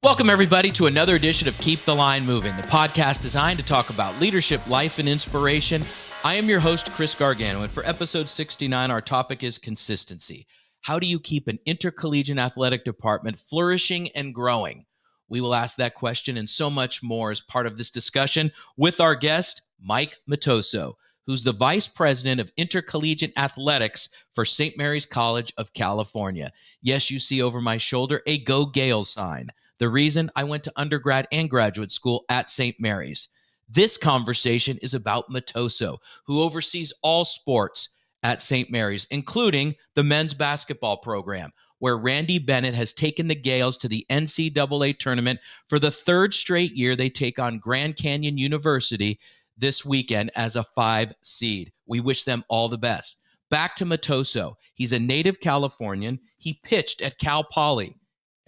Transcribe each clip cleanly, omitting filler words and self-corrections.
Welcome, everybody, to another edition of Keep the Line Moving, the podcast designed to talk about leadership, life, and inspiration. I am your host, Chris Gargano, and for episode 69, our topic is consistency. How do you keep an intercollegiate athletic department flourishing and growing? We will ask that question and so much more as part of this discussion with our guest, Mike Matoso, who's the Vice President of Intercollegiate Athletics for St. Mary's College of California. Yes, you see over my shoulder a Go Gales sign. The reason I went to undergrad and graduate school at St. Mary's. This conversation is about Matoso, who oversees all sports at St. Mary's, including the men's basketball program, where Randy Bennett has taken the Gales to the NCAA tournament for the third straight year. They take on Grand Canyon University this weekend as a 5 seed. We wish them all the best. Back to Matoso. He's a native Californian. He pitched at Cal Poly.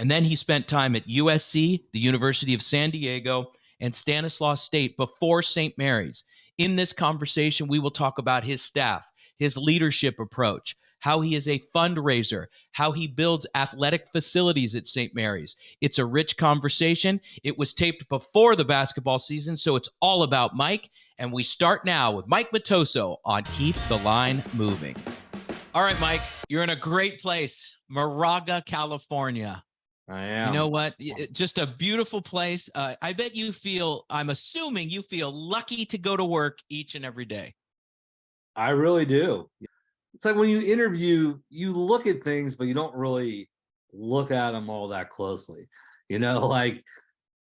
And then he spent time at USC, the University of San Diego, and Stanislaus State before St. Mary's. In this conversation, we will talk about his staff, his leadership approach, how he is a fundraiser, how he builds athletic facilities at St. Mary's. It's a rich conversation. It was taped before the basketball season, so it's all about Mike. And we start now with Mike Matoso on Keep the Line Moving. All right, Mike, you're in a great place, Moraga, California. I am. You know what? Just a beautiful place. I bet you feel, I'm assuming you feel lucky to go to work each and every day. I really do. It's like when you interview, you look at things, but you don't really look at them all that closely. You know, like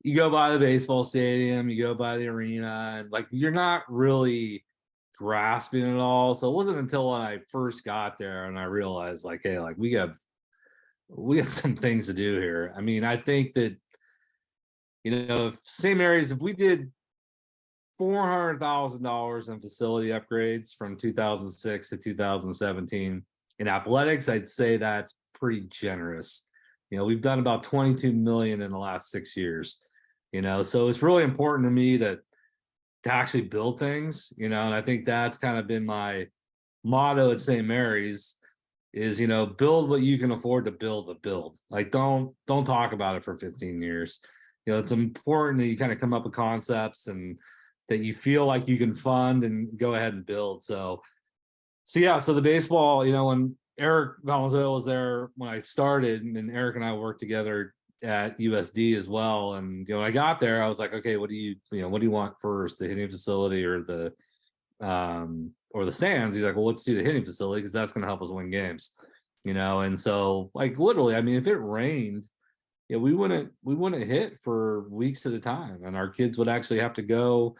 you go by the baseball stadium, you go by the arena, and like you're not really grasping it all. So it wasn't until when I first got there and I realized like, hey, like we got some things to do here. I mean, I think that, you know, if St. Mary's, if we did $400,000 in facility upgrades from 2006 to 2017 in athletics, I'd say that's pretty generous. You know, we've done about 22 million in the last 6 years, you know, so it's really important to me to actually build things, you know, and I think that's kind of been my motto at St. Mary's. Is, you know, build what you can afford to build, but build. Like don't talk about it for 15 years. You know, it's important that you kind of come up with concepts and that you feel like you can fund and go ahead and build. So yeah, so the baseball, you know, when Eric Valenzuela was there when I started, and then Eric and I worked together at USD as well. And you know, when I got there, I was like, okay, what do you want first, the hitting facility or the stands? He's like, well, let's do the hitting facility because that's going to help us win games, you know. And so, like, literally, I mean, if it rained, yeah, we wouldn't hit for weeks at a time, and our kids would actually have to go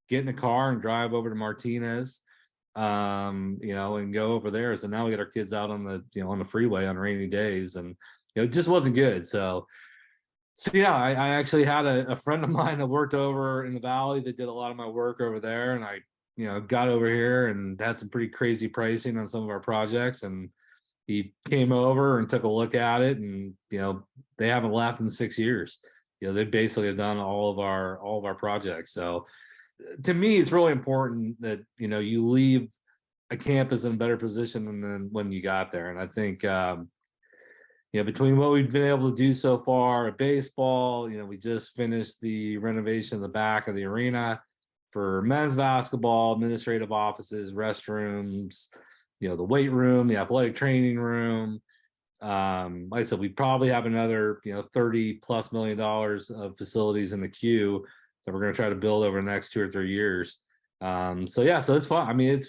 get in a car and drive over to Martinez, you know, and go over there. So now we get our kids out on the freeway on rainy days, and you know, it just wasn't good. So yeah, I actually had a friend of mine that worked over in the Valley that did a lot of my work over there, and I got over here and had some pretty crazy pricing on some of our projects, and he came over and took a look at it, and they haven't left in 6 years. They basically have done all of our projects. So to me, it's really important that you leave a campus in a better position than when you got there. And I think between what we've been able to do so far at baseball, we just finished the renovation of the back of the arena for men's basketball, administrative offices, restrooms, the weight room, the athletic training room. Like I said, we probably have another, $30+ million of facilities in the queue that we're going to try to build over the next 2 or 3 years. So it's fun. I mean,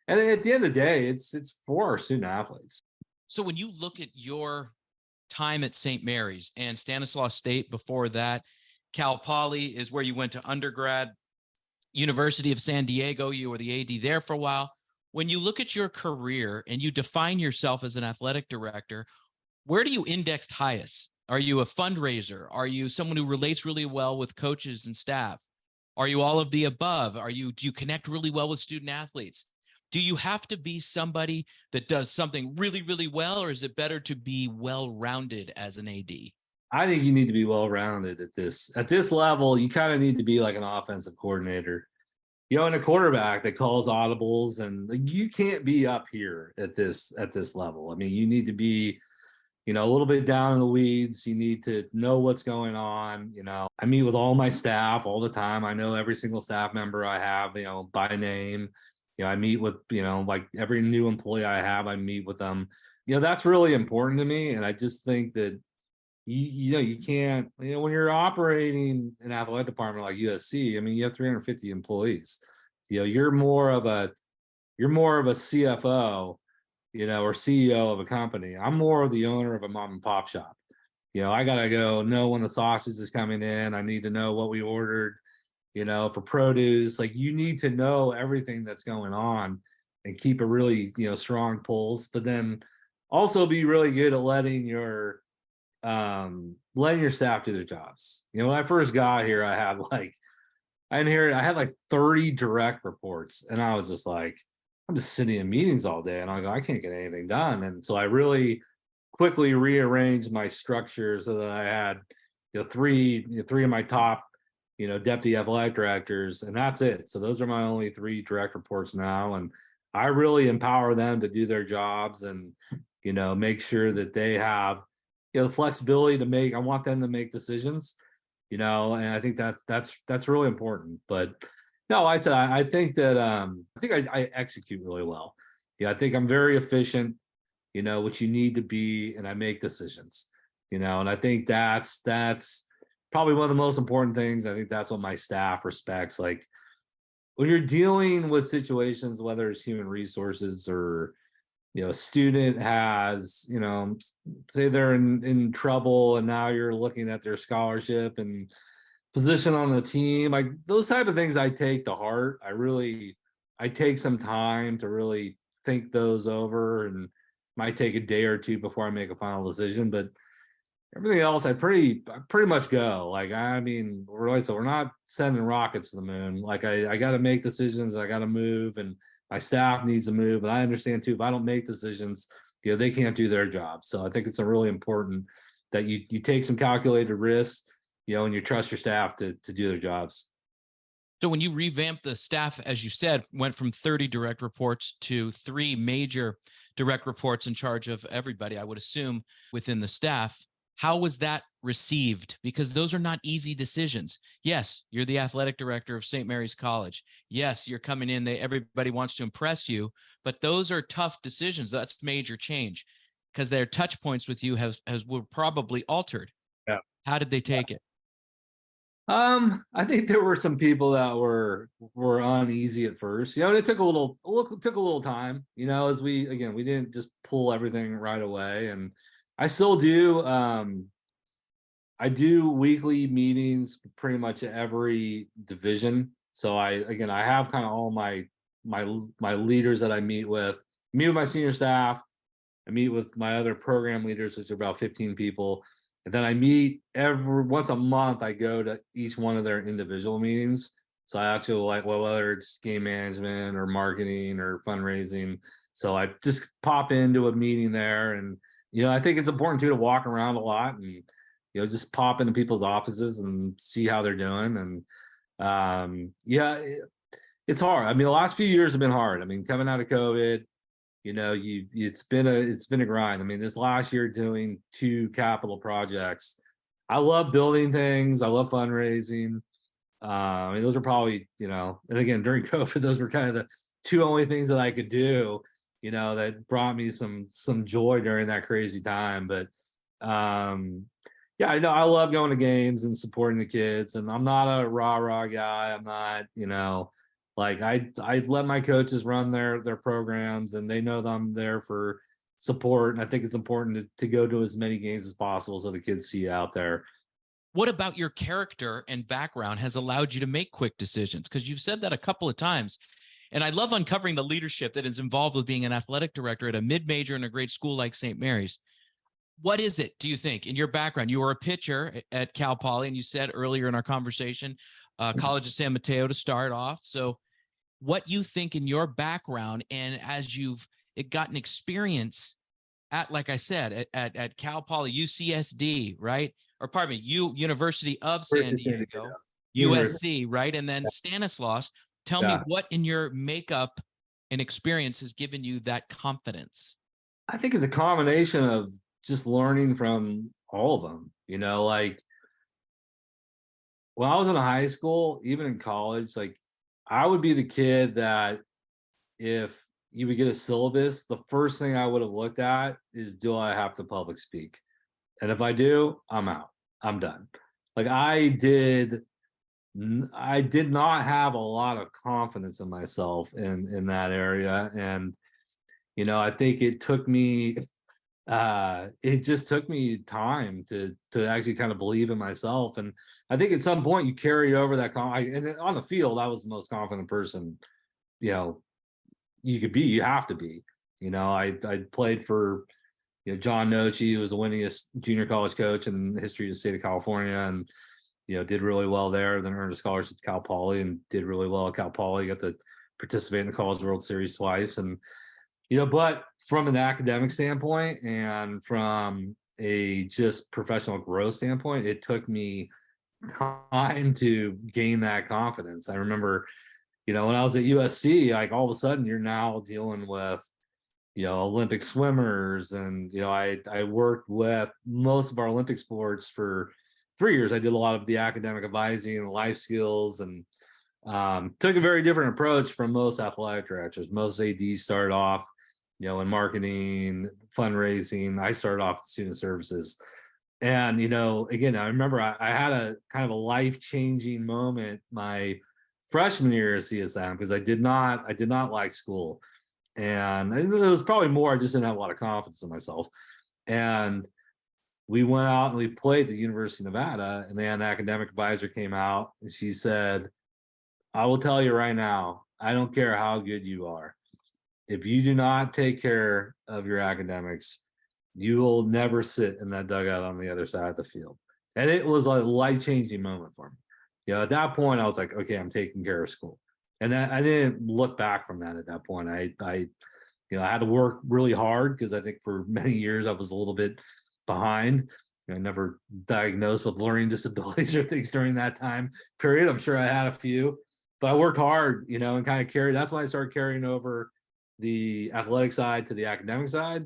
and at the end of the day, it's for our student athletes. So when you look at your time at St. Mary's and Stanislaus State before that, Cal Poly is where you went to undergrad, University of San Diego, you were the AD there for a while. When you look at your career and you define yourself as an athletic director, where do you index highest? Are you a fundraiser? Are you someone who relates really well with coaches and staff? Are you all of the above? Do you connect really well with student athletes? Do you have to be somebody that does something really, really well, or is it better to be well-rounded as an AD? I think you need to be well-rounded at this level. You kind of need to be like an offensive coordinator, and a quarterback that calls audibles, and you can't be up here at this level. I mean, you need to be, a little bit down in the weeds. You need to know what's going on. I meet with all my staff all the time. I know every single staff member I have, by name. I meet with, like every new employee I have, I meet with them. That's really important to me. And I just think that you can't, when you're operating an athletic department like USC, I mean, you have 350 employees. You're more of a CFO, or CEO of a company. I'm more of the owner of a mom and pop shop. I gotta go know when the sausage is coming in. I need to know what we ordered, for produce. Like, you need to know everything that's going on and keep a really, strong pulse, but then also be really good at letting your staff do their jobs. When I first got here, I had like 30 direct reports, and I was just like, I'm just sitting in meetings all day, and I go, I can't get anything done. And so I really quickly rearranged my structure so that I had, three of my top, deputy athletic directors, and that's it. So those are my only 3 direct reports now, and I really empower them to do their jobs and, make sure that they have, the flexibility to make. I want them to make decisions, and I think that's really important. But no, I think that I execute really well. I think I'm very efficient, what you need to be, and I make decisions, and I think that's probably one of the most important things. I think that's what my staff respects. Like, when you're dealing with situations, whether it's human resources or, a student has, say they're in trouble, and now you're looking at their scholarship and position on the team, like those type of things I take to heart. I take some time to really think those over, and might take a day or two before I make a final decision. But everything else, I pretty much go. Like, I mean, we're not sending rockets to the moon. Like, I got to make decisions. I got to move, and my staff needs to move. And I understand too, if I don't make decisions, they can't do their job. So I think it's a really important that you take some calculated risks, and you trust your staff to do their jobs. So when you revamped the staff, as you said, went from 30 direct reports to 3 major direct reports in charge of everybody, I would assume, within the staff, how was that received? Because those are not easy decisions. Yes, you're the athletic director of St. Mary's College. Yes, you're coming in, everybody wants to impress you, but those are tough decisions. That's major change, because their touch points with you were probably altered. Yeah. How did they take it? I think there were some people that were uneasy at first. And it took a little time, as we didn't just pull everything right away. And I still do. I do weekly meetings pretty much at every division. So I have kind of all my leaders that I meet with my senior staff. I meet with my other program leaders, which are about 15 people. And then I meet once a month. I go to each one of their individual meetings. So I actually whether it's game management or marketing or fundraising. So I just pop into a meeting there, and I think it's important too to walk around a lot and just pop into people's offices and see how they're doing. And it's hard. I mean, the last few years have been hard. I mean, coming out of COVID, it's been a grind. I mean, this last year doing 2 capital projects. I love building things. I love fundraising. I mean, those are probably, and again, during COVID, those were kind of the 2 only things that I could do, that brought me some joy during that crazy time. But I know I love going to games and supporting the kids, and I'm not a rah guy. I'm not, like I let my coaches run their programs, and they know that I'm there for support. And I think it's important to go to as many games as possible so the kids see you out there. What about your character and background has allowed you to make quick decisions? Because you've said that a couple of times. And I love uncovering the leadership that is involved with being an athletic director at a mid-major in a great school like St. Mary's. What is it, do you think, in your background? You were a pitcher at Cal Poly, and you said earlier in our conversation, College of San Mateo to start off. So what you think in your background, and as you've gotten experience at, like I said, at Cal Poly, UCSD, right? Or pardon me, University of San Diego, USC, right? And then Stanislaus. Tell me what in your makeup and experience has given you that confidence. I think it's a combination of just learning from all of them, like when I was in high school, even in college, like I would be the kid that if you would get a syllabus, the first thing I would have looked at is, do I have to public speak? And if I do, I'm out. I'm done. Like I did not have a lot of confidence in myself in that area. And, I think it just took me time to actually kind of believe in myself. And I think at some point you carry over that and then on the field, I was the most confident person, you know, you could be, you have to be. I played for John Nochi, who was the winningest junior college coach in the history of the state of California, and did really well there. Then earned a scholarship to Cal Poly and did really well at Cal Poly. Got to participate in the College World Series twice, and but from an academic standpoint and from a just professional growth standpoint, it took me time to gain that confidence. I remember, when I was at USC, like all of a sudden you're now dealing with Olympic swimmers. And, I worked with most of our Olympic sports for 3 years. I did a lot of the academic advising and life skills, and took a very different approach from most athletic directors. Most ADs start off, in marketing, fundraising. I started off in student services. And, again, I remember I had a kind of a life-changing moment my freshman year at CSM, because I did not like school. And it was probably more, I just didn't have a lot of confidence in myself. And we went out and we played at the University of Nevada, and then an academic advisor came out and she said, I will tell you right now, I don't care how good you are. If you do not take care of your academics, you will never sit in that dugout on the other side of the field. And it was a life-changing moment for me. At that point, I was like, okay, I'm taking care of school. And I didn't look back from that at that point. I had to work really hard, because I think for many years I was a little bit behind. I never diagnosed with learning disabilities or things during that time period. I'm sure I had a few, but I worked hard, and kind of carried. That's when I started carrying over the athletic side to the academic side.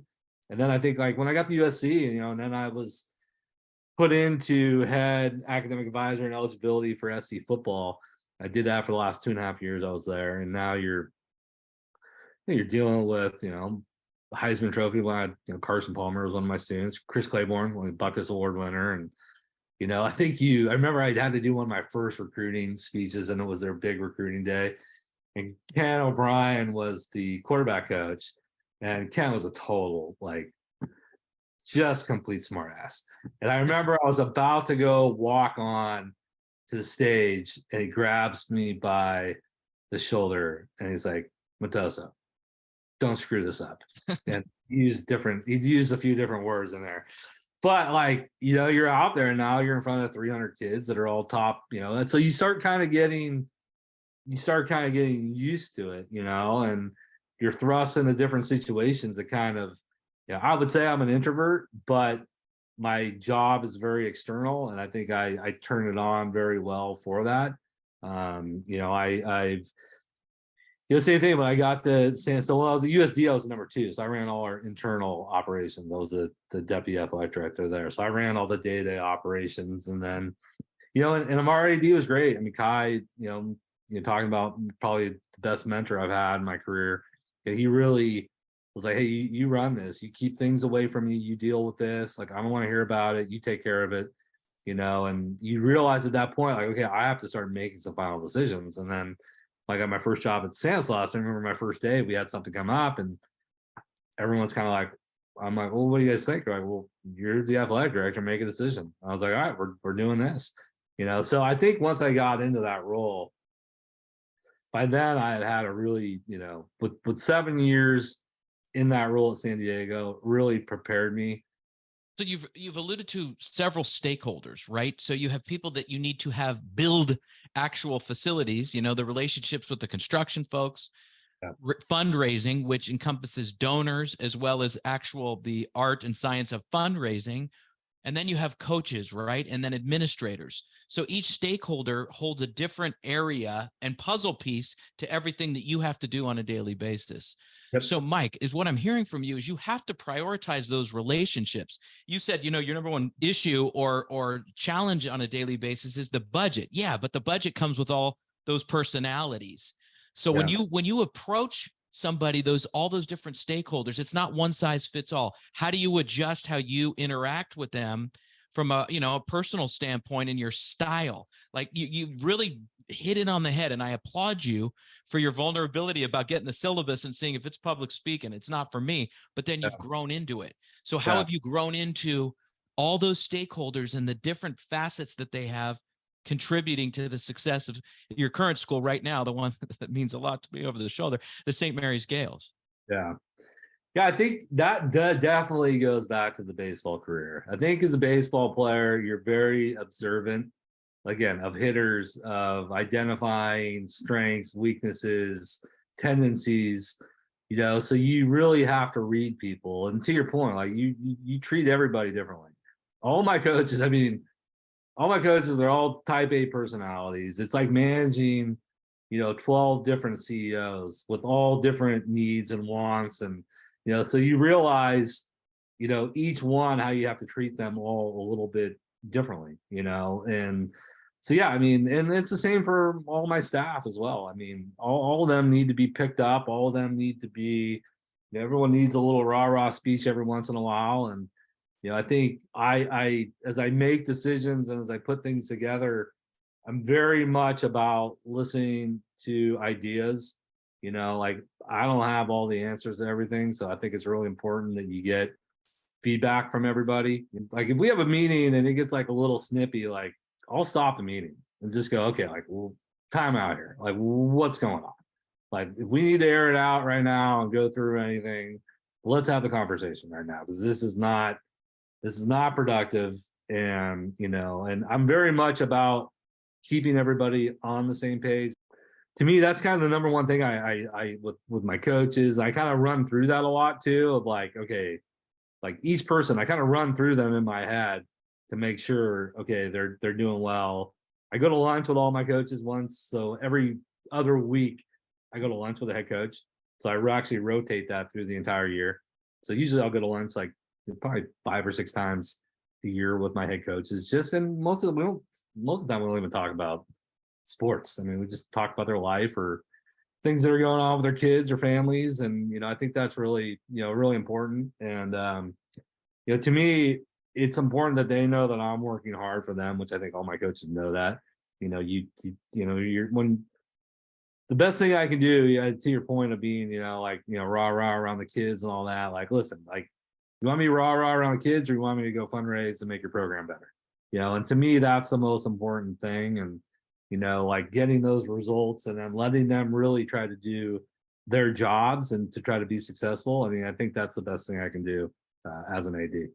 And then I think, like, when I got to USC, and then I was put into head academic advisor and eligibility for SC football. I did that for the last 2.5 years I was there. And now you're dealing with, Heisman Trophy. When I had, Carson Palmer was one of my students, Chris Claiborne, one of the Buckus Award winner. And, I remember I had to do one of my first recruiting speeches, and it was their big recruiting day. And Ken O'Brien was the quarterback coach. And Ken was a total, like, just complete smartass. And I remember I was about to go walk on to the stage, and he grabs me by the shoulder and he's like, Matoso, don't screw this up. And he used a few different words in there. But, like, you're out there now, you're in front of 300 kids that are all top, and so you start kind of getting used to it, and you're thrust into different situations that kind of, I would say I'm an introvert, but my job is very external, and I think I turn it on very well for that. I've same thing when I got to so when I was at USD, I was number 2. So I ran all our internal operations. I was the deputy athletic director there. So I ran all the day-to-day operations. And then, and MRAD was great. I mean, Kai, talking about probably the best mentor I've had in my career. He really was like, hey, you run this, you keep things away from me, you deal with this. Like, I don't want to hear about it. You take care of it, and you realize at that point, like, okay, I have to start making some final decisions. And then, like, at my first job at Stanislaus, I remember my first day, we had something come up, and everyone's kind of like, I'm like, well, what do you guys think? They're like, well, you're the athletic director, make a decision. I was like, all right, we're doing this, So I think once I got into that role, by then I had a really, with 7 years in that role at San Diego, really prepared me. So you've alluded to several stakeholders, right? So you have people that you need to have build actual facilities, the relationships with the construction folks, fundraising, which encompasses donors as well as the art and science of fundraising. And then you have coaches, right? And then administrators. So each stakeholder holds a different area and puzzle piece to everything that you have to do on a daily basis. Yep. So Mike, is what I'm hearing from you is you have to prioritize those relationships. You said, your number one issue or challenge on a daily basis is the budget. Yeah, but the budget comes with all those personalities. So Yeah. when you approach somebody, all those different stakeholders, it's not one size fits all. How do you adjust how you interact with them from a personal standpoint in your style? Like you really hit it on the head, and I applaud you for your vulnerability about getting the syllabus and seeing if it's public speaking. It's not for me, but then you've grown into it. So how Yeah. have you grown into all those stakeholders and the different facets that they have contributing to the success of your current school right now, the one that means a lot to me over the shoulder, the St. Mary's Gales? Yeah. Yeah, I think that definitely goes back to the baseball career. I think as a baseball player, you're very observant, again, of hitters, of identifying strengths, weaknesses, tendencies, so you really have to read people. And to your point, like you treat everybody differently. All my coaches, they're all type A personalities. It's like managing, 12 different CEOs with all different needs and wants. And, so you realize, each one, how you have to treat them all a little bit differently, and so, yeah, and it's the same for all my staff as well. All of them need to be picked up. All of them need to be, everyone needs a little rah-rah speech every once in a while. And, I think I as I make decisions and as I put things together, I'm very much about listening to ideas. Like I don't have all the answers to everything. So I think it's really important that you get feedback from everybody. Like if we have a meeting and it gets like a little snippy, like I'll stop the meeting and just go, okay, like, well, time out here. Like what's going on? Like if we need to air it out right now and go through anything, let's have the conversation right now, because this is not productive. And, and I'm very much about keeping everybody on the same page. To me, that's kind of the number one thing I with my coaches. I kind of run through that a lot too, of like, okay, like each person, I kind of run through them in my head to make sure, okay, they're doing well. I go to lunch with all my coaches once. So every other week I go to lunch with a head coach. So I actually rotate that through the entire year. So usually I'll go to lunch like probably 5 or 6 times a year with my head coaches. Just, and most of the time we don't even talk about sports. We just talk about their life or things that are going on with their kids or families. And, I think that's really, really important. And, to me, it's important that they know that I'm working hard for them, which I think all my coaches know that. You're when the best thing I can do, to your point of being, rah rah around the kids and all that. Like, listen, like, you want me rah rah around the kids, or you want me to go fundraise and make your program better? And to me, that's the most important thing. And like getting those results and then letting them really try to do their jobs and to try to be successful. I think that's the best thing I can do as an AD.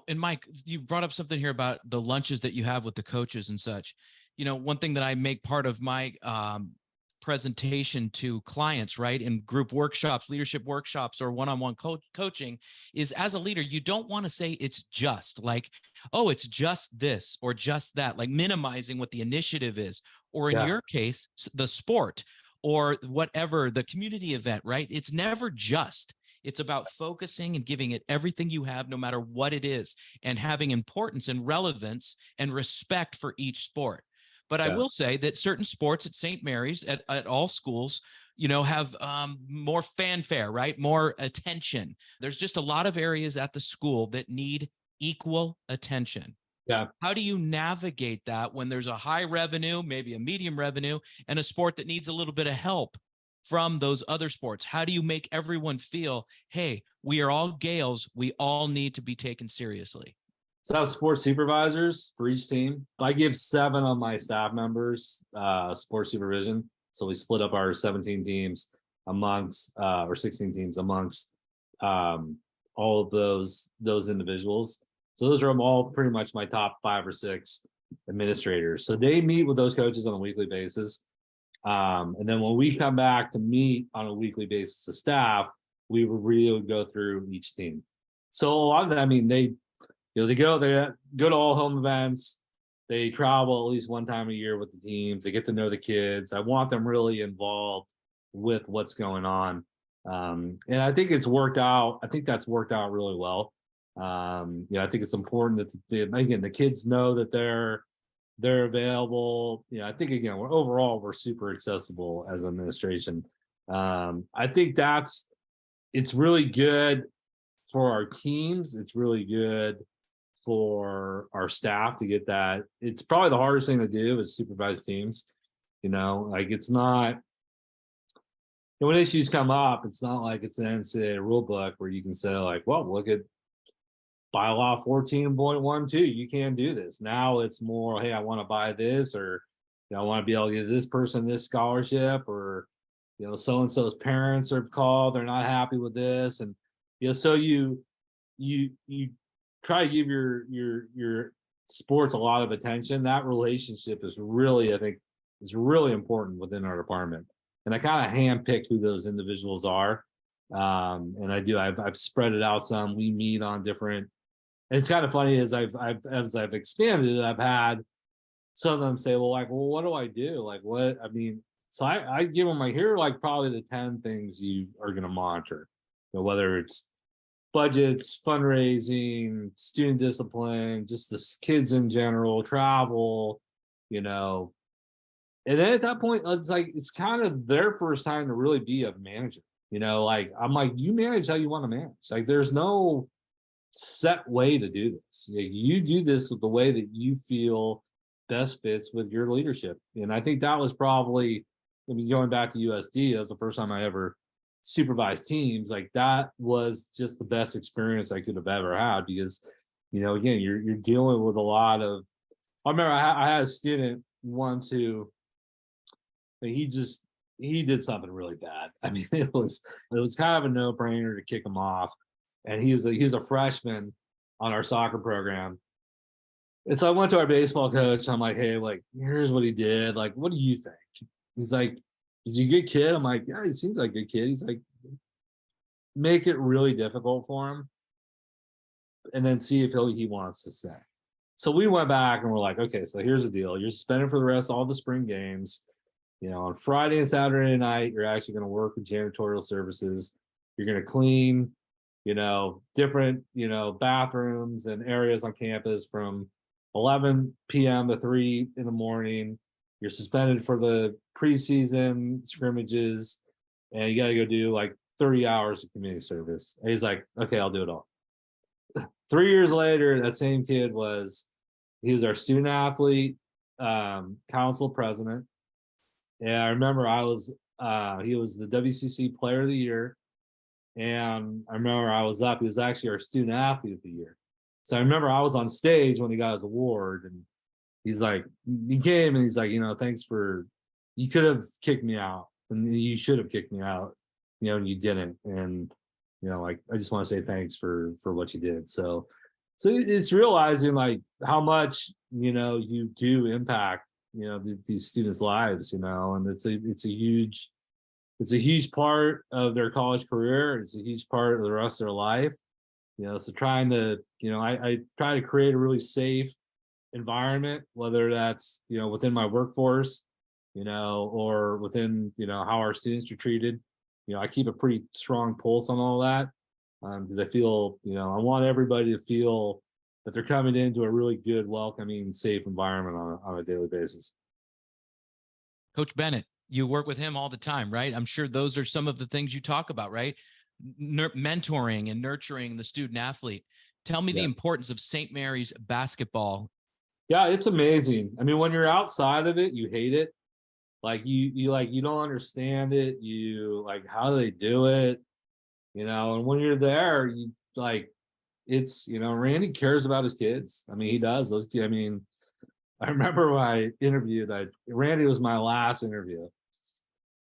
And Mike, you brought up something here about the lunches that you have with the coaches and such. One thing that I make part of my presentation to clients, right, in group workshops, leadership workshops, or one-on-one coaching is, as a leader, you don't want to say it's just like, oh, it's just this or just that, like minimizing what the initiative is, or in your case, the sport or whatever, the community event, right? It's never just. It's about focusing and giving it everything you have, no matter what it is, and having importance and relevance and respect for each sport. But I will say that certain sports at St. Mary's, at all schools, have more fanfare, right? More attention. There's just a lot of areas at the school that need equal attention. Yeah. How do you navigate that when there's a high revenue, maybe a medium revenue, and a sport that needs a little bit of help from those other sports? How do you make everyone feel, hey, we are all Gales, we all need to be taken seriously? So I have sports supervisors for each team. I give 7 of my staff members sports supervision. So we split up our 17 teams amongst, or 16 teams amongst all of those individuals. So those are all pretty much my top 5 or 6 administrators. So they meet with those coaches on a weekly basis. And then when we come back to meet on a weekly basis as staff, we would go through each team. So a lot of them, they go to all home events. They travel at least one time a year with the teams. They get to know the kids. I want them really involved with what's going on. And I think it's worked out. I think that's worked out really well. I think it's important that again, the kids know that they're available. I think again, we're super accessible as an administration. I think it's really good for our teams. It's really good for our staff to get that. It's probably the hardest thing to do is supervise teams. Like it's not, when issues come up, it's not like it's an NCAA rule book where you can say like, well, look at bylaw 14.12, you can't do this. Now it's more, hey, I want to buy this, or I want to be able to give this person this scholarship, or so and so's parents are called, they're not happy with this, and so you try to give your sports a lot of attention. That relationship is really, I think, is really important within our department, and I kind of handpick who those individuals are. And I've spread it out some. We meet on different. And it's kind of funny as I've expanded it, I've had some of them say, well, what do I do? Like, what? I mean, so I give them here are like probably the 10 things you are going to monitor, whether it's budgets, fundraising, student discipline, just the kids in general, travel, And then at that point, it's like it's kind of their first time to really be a manager. Like I'm like, you manage how you want to manage. Like there's no set way to do this. You do this with the way that you feel best fits with your leadership. And I think that was probably, going back to USD, that was the first time I ever supervised teams. Like that was just the best experience I could have ever had, because, again, you're dealing with a lot of, I remember I had a student once who, he did something really bad. I mean, it was kind of a no-brainer to kick him off. And he was a freshman on our soccer program. And so I went to our baseball coach. I'm like, hey, like, here's what he did. Like, what do you think? He's like, is he a good kid? I'm like, yeah, he seems like a good kid. He's like, make it really difficult for him and then see if he wants to stay. So we went back and we're like, okay, so here's the deal. You're suspended for the rest of all the spring games. On Friday and Saturday night, you're actually going to work with janitorial services. You're going to clean, different, bathrooms and areas on campus from 11 p.m. to 3 in the morning. You're suspended for the preseason scrimmages, and you got to go do like 30 hours of community service. And he's like, okay, I'll do it all. 3 years later, that same kid he was our student athlete council president. And I remember he was the WCC player of the year. And I remember I was up, he was actually our student athlete of the year. So I remember I was on stage when he got his award, and he came and he's like, thanks you could have kicked me out and you should have kicked me out, and you didn't. And, like, I just want to say thanks for what you did. So it's realizing like how much, you do impact, these students' lives, and it's a huge part of their college career. It's a huge part of the rest of their life. So trying to, I try to create a really safe environment, whether that's, within my workforce, or within, how our students are treated. I keep a pretty strong pulse on all that, because I feel, I want everybody to feel that they're coming into a really good, welcoming, safe environment on a daily basis. Coach Bennett, you work with him all the time, right? I'm sure those are some of the things you talk about, right? Mentoring and nurturing the student athlete. Tell me the importance of St. Mary's basketball. Yeah, it's amazing. I mean, when you're outside of it, you hate it. Like you don't understand it. You like, how do they do it? And when you're there, you like, it's, Randy cares about his kids. I mean, he does. I mean, I remember when I interviewed, Randy was my last interview.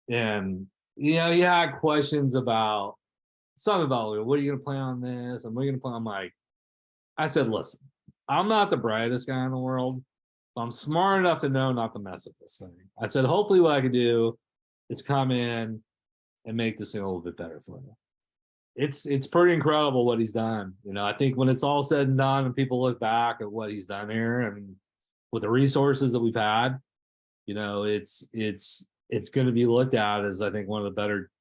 And, he had questions about what are you going to play on this? And what are you going to play? I'm like, I said, listen, I'm not the brightest guy in the world, but I'm smart enough to know not to mess with this thing. I said, hopefully what I can do is come in and make this thing a little bit better for you. It's pretty incredible what he's done. I think when it's all said and done and people look back at what he's done here, and with the resources that we've had, it's going to be looked at as, I think, one of the better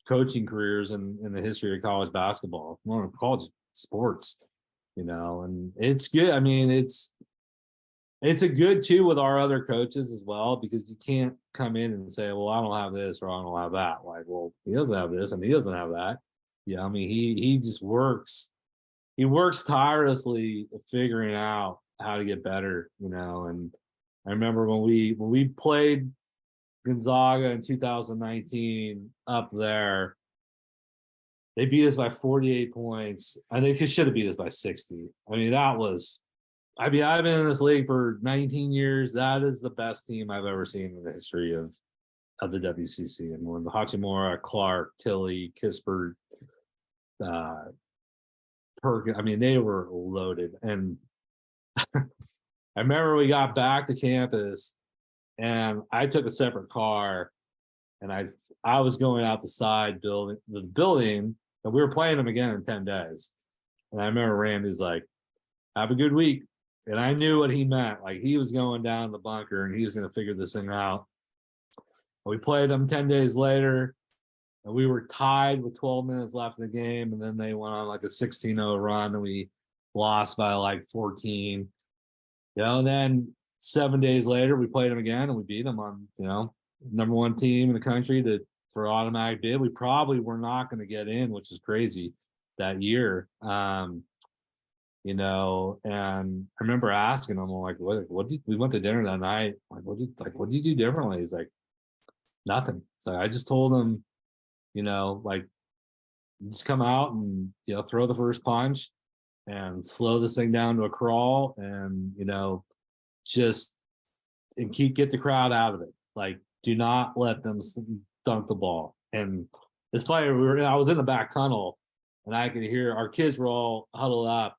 coaching careers in the history of college basketball, one of college sports, and it's good. I mean, it's a good too with our other coaches as well, because you can't come in and say, well, I don't have this or I don't have that. Like, well, he doesn't have this and he doesn't have that. Yeah, I mean, he just works. He works tirelessly figuring out how to get better, And I remember when we played Gonzaga in 2019 up there, they beat us by 48 points. I think they should have beat us by 60. I mean, I've been in this league for 19 years. That is the best team I've ever seen in the history of the WCC. And when the Hachimura, Clark, Tilley, Kispert, Perkins, I mean, they were loaded. And I remember we got back to campus and I took a separate car and I was going out the side building, and we were playing them again in 10 days. And I remember Randy's like, have a good week. And I knew what he meant. Like, he was going down the bunker and he was going to figure this thing out. We played them 10 days later and we were tied with 12 minutes left in the game. And then they went on like a 16-0 run and we lost by like 14. And then 7 days later, we played them again and we beat them on, number one team in the country for automatic bid. We probably were not going to get in, which is crazy that year. And I remember asking him, like, what did we went to dinner that night? Like, what did you do differently? He's like, nothing. So I just told him, like, just come out and, throw the first punch and slow this thing down to a crawl and, get the crowd out of it. Like, do not let them dunk the ball. And this player, I was in the back tunnel and I could hear our kids were all huddled up.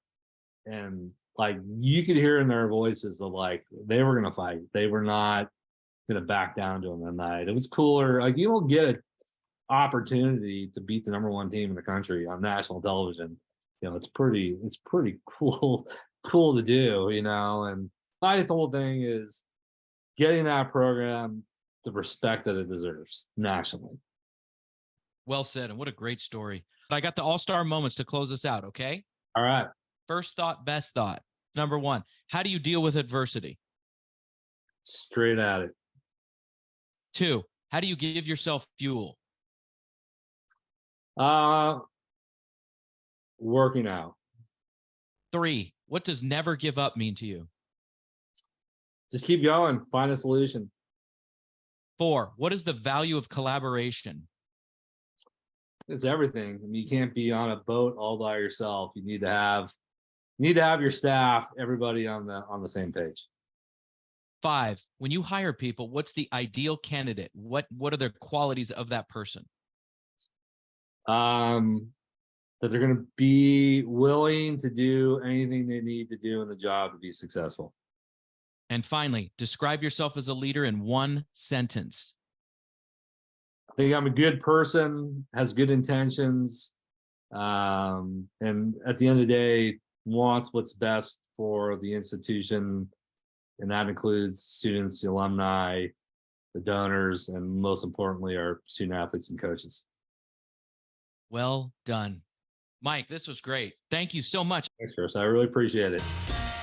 And like, you could hear in their voices of like, they were going to fight. They were not going to back down to them that night. It was cooler. Like, you don't get an opportunity to beat the number one team in the country on national television. It's pretty cool to do, And I think the whole thing is getting that program the respect that it deserves nationally. Well said. And what a great story. I got the all-star moments to close us out. Okay. All right. First thought, best thought. Number one, how do you deal with adversity? Straight at it. 2, how do you give yourself fuel? Working out. 3, what does never give up mean to you? Just keep going. Find a solution. 4, what is the value of collaboration? It's everything. I mean, you can't be on a boat all by yourself. You need to have your staff, everybody on the same page. 5, when you hire people, what's the ideal candidate? What are the qualities of that person? That they're going to be willing to do anything they need to do in the job to be successful. And finally, describe yourself as a leader in one sentence. I think I'm a good person, has good intentions, and at the end of the day, wants what's best for the institution. And that includes students, the alumni, the donors, and most importantly, our student athletes and coaches. Well done. Mike, this was great. Thank you so much. Thanks, Chris. I really appreciate it.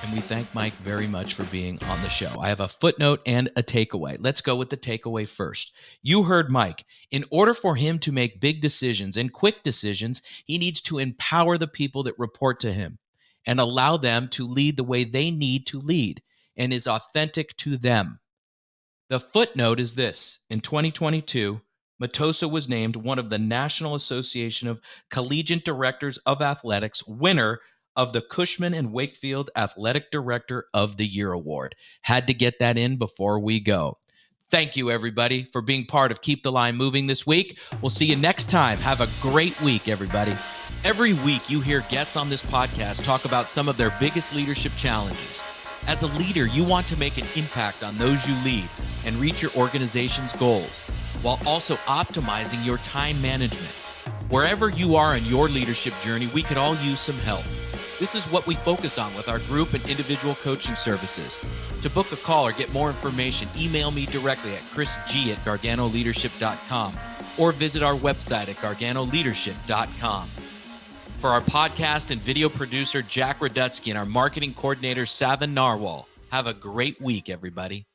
And we thank Mike very much for being on the show. I have a footnote and a takeaway. Let's go with the takeaway first. You heard Mike. In order for him to make big decisions and quick decisions, he needs to empower the people that report to him and allow them to lead the way they need to lead and is authentic to them. The footnote is this. In 2022, Matoso was named one of the National Association of Collegiate Directors of Athletics winner of the Cushman and Wakefield Athletic Director of the Year Award. Had to get that in before we go. Thank you, everybody, for being part of Keep the Line Moving this week. We'll see you next time. Have a great week, everybody. Every week, you hear guests on this podcast talk about some of their biggest leadership challenges. As a leader, you want to make an impact on those you lead and reach your organization's goals, while also optimizing your time management. Wherever you are in your leadership journey, we could all use some help. This is what we focus on with our group and individual coaching services. To book a call or get more information, email me directly at chrisg@garganoleadership.com. or visit our website at garganoleadership.com. For our podcast and video producer, Jack Radutsky, and our marketing coordinator, Savin Narwal, have a great week, everybody.